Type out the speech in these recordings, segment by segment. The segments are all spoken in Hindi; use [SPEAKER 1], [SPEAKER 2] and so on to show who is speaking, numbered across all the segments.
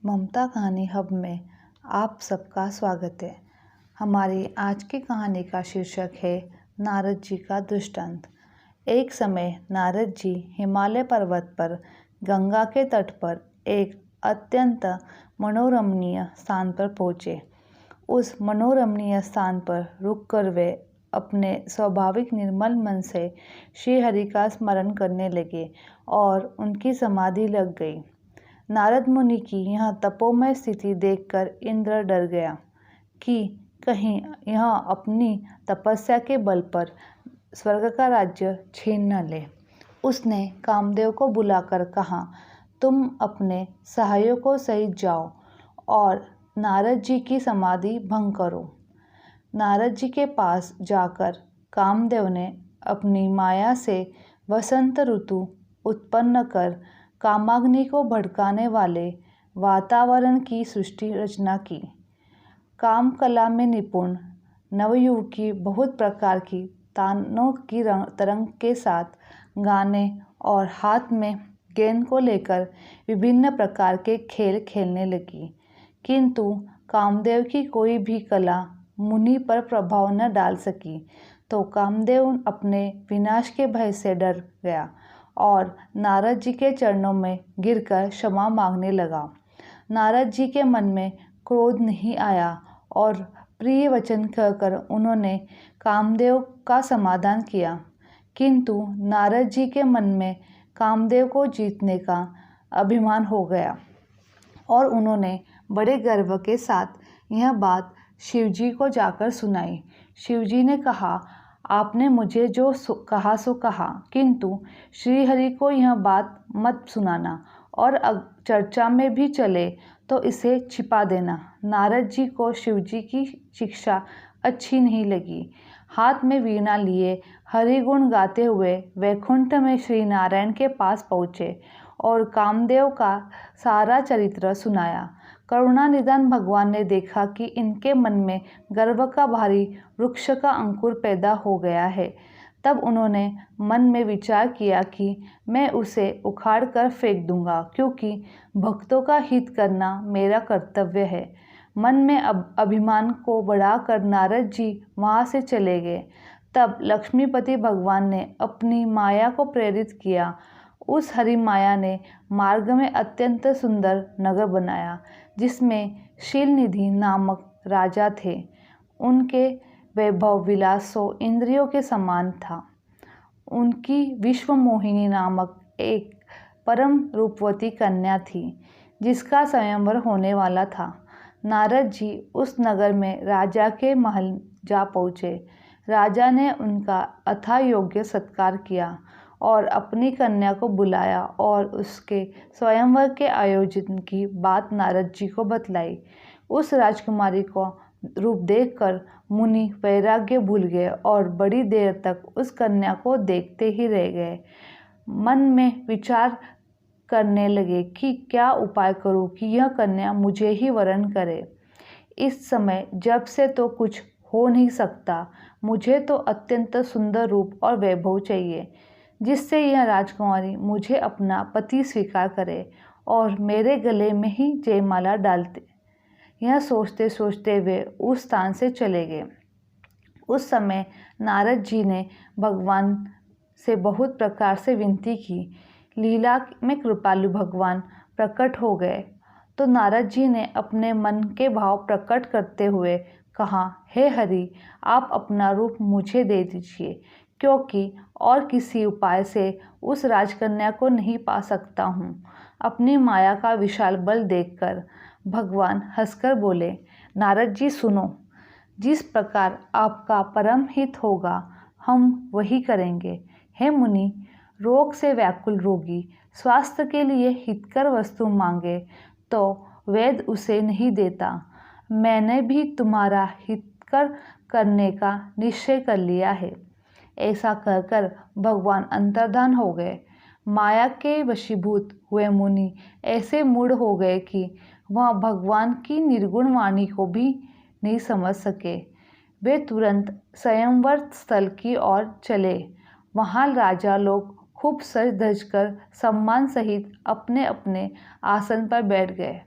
[SPEAKER 1] ममता कहानी हब में आप सबका स्वागत है। हमारी आज की कहानी का शीर्षक है नारद जी का दृष्टांत। एक समय नारद जी हिमालय पर्वत पर गंगा के तट पर एक अत्यंत मनोरमणीय स्थान पर पहुँचे। उस मनोरमणीय स्थान पर रुककर वे अपने स्वाभाविक निर्मल मन से श्री हरि का स्मरण करने लगे और उनकी समाधि लग गई। नारद मुनि की यह तपोमय स्थिति देखकर इंद्र डर गया कि कहीं यह अपनी तपस्या के बल पर स्वर्ग का राज्य छीन न ले। उसने कामदेव को बुलाकर कहा, तुम अपने सहायकों सहित जाओ और नारद जी की समाधि भंग करो। नारद जी के पास जाकर कामदेव ने अपनी माया से वसंत ऋतु उत्पन्न कर कामाग्नि को भड़काने वाले वातावरण की सृष्टि रचना की। काम कला में निपुण नवयुवकी बहुत प्रकार की तानों की तरंग के साथ गाने और हाथ में गेंद को लेकर विभिन्न प्रकार के खेल खेलने लगी, किंतु कामदेव की कोई भी कला मुनि पर प्रभाव न डाल सकी। तो कामदेव अपने विनाश के भय से डर गया और नारद जी के चरणों में गिरकर क्षमा मांगने लगा। नारद जी के मन में क्रोध नहीं आया और प्रिय वचन कहकर उन्होंने कामदेव का समाधान किया, किंतु नारद जी के मन में कामदेव को जीतने का अभिमान हो गया और उन्होंने बड़े गर्व के साथ यह बात शिवजी को जाकर सुनाई। शिवजी ने कहा, आपने मुझे जो कहा सो कहा, किंतु श्रीहरि को यह बात मत सुनाना और चर्चा में भी चले तो इसे छिपा देना। नारद जी को शिवजी की शिक्षा अच्छी नहीं लगी। हाथ में वीणा लिए हरिगुण गाते हुए वैकुंठ में श्री नारायण के पास पहुँचे और कामदेव का सारा चरित्र सुनाया। करुणानिधान भगवान ने देखा कि इनके मन में गर्व का भारी वृक्ष का अंकुर पैदा हो गया है। तब उन्होंने मन में विचार किया कि मैं उसे उखाड़ कर फेंक दूंगा, क्योंकि भक्तों का हित करना मेरा कर्तव्य है। मन में अभिमान को बढ़ाकर नारद जी वहाँ से चले गए। तब लक्ष्मीपति भगवान ने अपनी माया को प्रेरित किया। उस हरि माया ने मार्ग में अत्यंत सुंदर नगर बनाया, जिसमें शीलनिधि नामक राजा थे। उनके वैभव विलासों इंद्रियों के समान था। उनकी विश्वमोहिनी नामक एक परम रूपवती कन्या थी, जिसका स्वयंवर होने वाला था। नारद जी उस नगर में राजा के महल जा पहुँचे। राजा ने उनका अथाह योग्य सत्कार किया और अपनी कन्या को बुलाया और उसके स्वयंवर के आयोजन की बात नारद जी को बतलाई। उस राजकुमारी को रूप देखकर मुनि वैराग्य भूल गए और बड़ी देर तक उस कन्या को देखते ही रह गए। मन में विचार करने लगे कि क्या उपाय करूं कि यह कन्या मुझे ही वरण करे। इस समय जब से तो कुछ हो नहीं सकता, मुझे तो अत्यंत सुंदर रूप और वैभव चाहिए, जिससे यह राजकुमारी मुझे अपना पति स्वीकार करे और मेरे गले में ही जयमाला डालते। यह सोचते सोचते वे उस स्थान से चले गए। उस समय नारद जी ने भगवान से बहुत प्रकार से विनती की। लीला में कृपालु भगवान प्रकट हो गए तो नारद जी ने अपने मन के भाव प्रकट करते हुए कहा, हे हरि, आप अपना रूप मुझे दे दीजिए, क्योंकि और किसी उपाय से उस राजकन्या को नहीं पा सकता हूँ। अपनी माया का विशाल बल देखकर भगवान हंसकर बोले, नारद जी सुनो, जिस प्रकार आपका परम हित होगा हम वही करेंगे। हे मुनि, रोग से व्याकुल रोगी स्वास्थ्य के लिए हितकर वस्तु मांगे तो वैद्य उसे नहीं देता। मैंने भी तुम्हारा हितकर करने का निश्चय कर लिया है। ऐसा कहकर भगवान अंतर्धान हो गए। माया के वशीभूत हुए मुनि ऐसे मूढ़ हो गए कि वह भगवान की निर्गुण वाणी को भी नहीं समझ सके। वे तुरंत स्वयंवर स्थल की ओर चले। वहाँ राजा लोग खूब सज धज कर सम्मान सहित अपने अपने आसन पर बैठ गए।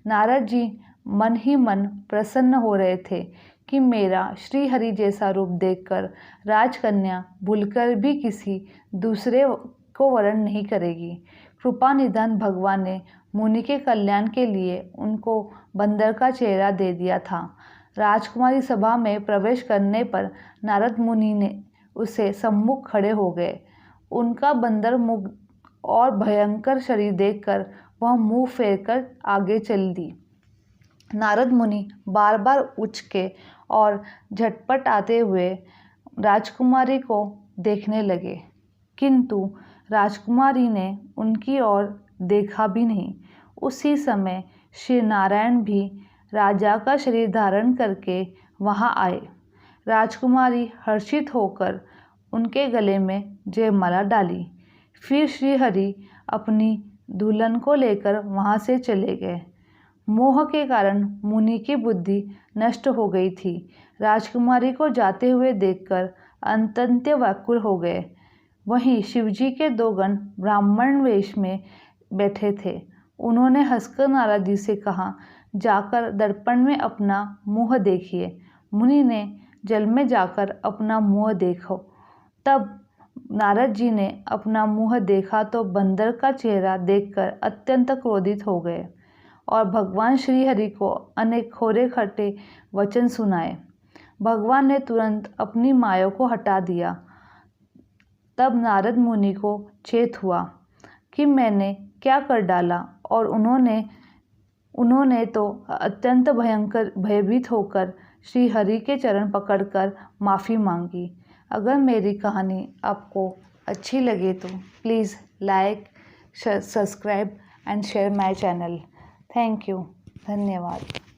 [SPEAKER 1] नारद जी मन ही मन प्रसन्न हो रहे थे कि मेरा श्री हरि जैसा रूप देखकर राजकन्या भूलकर भी किसी दूसरे को वरण नहीं करेगी। कृपा निधान भगवान ने मुनि के कल्याण के लिए उनको बंदर का चेहरा दे दिया था। राजकुमारी सभा में प्रवेश करने पर नारद मुनि ने उसे सम्मुख खड़े हो गए। उनका बंदर मुख और भयंकर शरीर देखकर वह मुंह फेरकर आगे चल दी। नारद मुनि बार बार उचके और झटपट आते हुए राजकुमारी को देखने लगे, किंतु राजकुमारी ने उनकी ओर देखा भी नहीं। उसी समय श्री नारायण भी राजा का शरीर धारण करके वहां आए। राजकुमारी हर्षित होकर उनके गले में जयमाला डाली। फिर श्री हरि अपनी दुल्हन को लेकर वहां से चले गए। मोह के कारण मुनि की बुद्धि नष्ट हो गई थी। राजकुमारी को जाते हुए देखकर अत्यंत व्याकुल हो गए। वहीं शिवजी के 2 गण ब्राह्मण वेश में बैठे थे। उन्होंने हंसकर नारद जी से कहा, जाकर दर्पण में अपना मुंह देखिए। मुनि ने जल में जाकर अपना मुंह देखो। तब नारद जी ने अपना मुंह देखा तो बंदर का चेहरा देखकर अत्यंत क्रोधित हो गए और भगवान श्री हरि को अनेक खोरे खट्टे वचन सुनाए। भगवान ने तुरंत अपनी माया को हटा दिया। तब नारद मुनि को चेत हुआ कि मैंने क्या कर डाला और उन्होंने तो अत्यंत भयंकर भयभीत होकर श्री हरि के चरण पकड़कर माफ़ी मांगी। अगर मेरी कहानी आपको अच्छी लगे तो please like, subscribe and share my channel. Thank you. धन्यवाद।